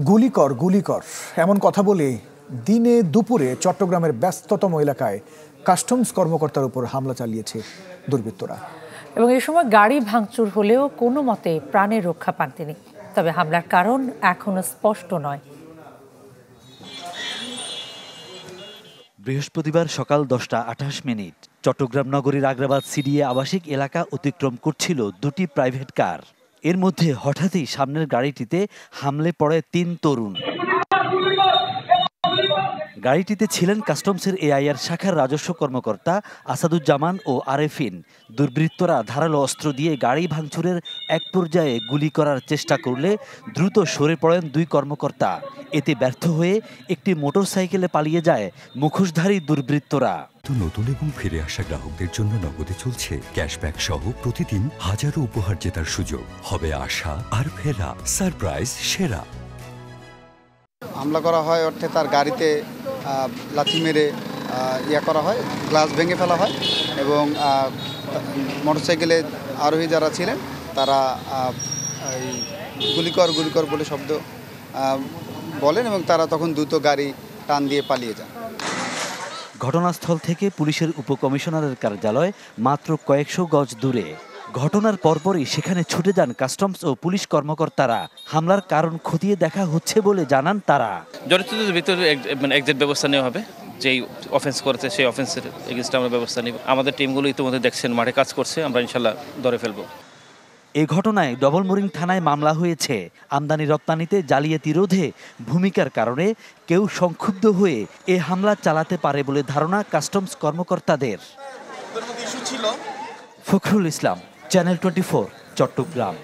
গুলি কর এমন কথা বলে দিনে দুপুরে চট্টগ্রামের ব্যস্ততম এলাকায় কাস্টমস কর্মকর্তার উপর হামলা চালিয়েছে দুর্বৃত্তরা। এবং এই সময় গাড়ি ভাঙচুর হলেও কোনো মতে প্রাণের রক্ষা পান তিনি। তবে হামলার কারণ এখনো স্পষ্ট নয়। বৃহস্পতিবার সকাল 10:28 চট্টগ্রাম নগরীর আগ্রাবাদ সিডিএ আবাসিক এলাকা অতিক্রম করছিল দুটি প্রাইভেট কার। এর মধ্যে হঠাৎই সামনের গাড়িটিতে হামলে পড়ে 3 তরুণ। গাড়িটিতে ছিলেন কাস্টমসের এআইআর শাখার রাজস্ব কর্মকর্তা আসাদুজ্জামান ও আরেফিন। দুর্বৃত্তরা ধারালো অস্ত্র দিয়ে গাড়ি ভাঙচুরের এক পর্যায়ে গুলি করার চেষ্টা করলে দ্রুত সরে পড়েন 2 কর্মকর্তা। এতে ব্যর্থ হয়ে একটি মোটরসাইকেলে পালিয়ে যায় মুখোশধারী দুর্বৃত্তরা। নতুন এবং ফিরে আসা গ্রাহকদের জন্য নগদে চলছে ক্যাশব্যাক সহ প্রতিদিন হাজারো উপহার জেতার সুযোগ। হবে আশা আর ফেরা, সারপ্রাইজ সেরা। হামলা করা হয় অর্থে তার গাড়িতে লাথি মেরে করা হয়, গ্লাস ভেঙে ফেলা হয় এবং মোটরসাইকেলে আরোহী যারা ছিলেন তারা গুলি কর বলে শব্দ বলেন এবং তারা তখন দ্রুত গাড়ি টান দিয়ে পালিয়ে যান। ঘটনাস্থল থেকে পুলিশের উপকমিশনারের কার্যালয় মাত্র কয়েকশো গজ দূরে। ঘটনার পরপরই সেখানে ছুটে যান কাস্টমস ও পুলিশ কর্মকর্তারা। হামলার কারণ খতিয়ে দেখা হচ্ছে বলে জানান তারা। জড়িতদের ভিতরে এক্সাক্ট ব্যবস্থা নেওয়া হবে। যেই অফেন্স করেছে সেই অফেন্সের এগেইনস্টে আমরা ব্যবস্থা নিব। আমাদের টিমগুলো ইতিমধ্যে দেখছেন মাঠে কাজ করছে, আমরা ইনশাল্লাহ ধরে ফেলব। এই ঘটনায় ডবলমুরিং থানায় মামলা হয়েছে। আমদানি রপ্তানিতে জালিয়াতি রোধে ভূমিকার কারণে কেউ সংক্ষুব্ধ হয়ে এ হামলা চালাতে পারে বলে ধারণা কাস্টমস কর্মকর্তাদের। ফখরুল ইসলাম, চ্যানেল 24, চট্টগ্রাম।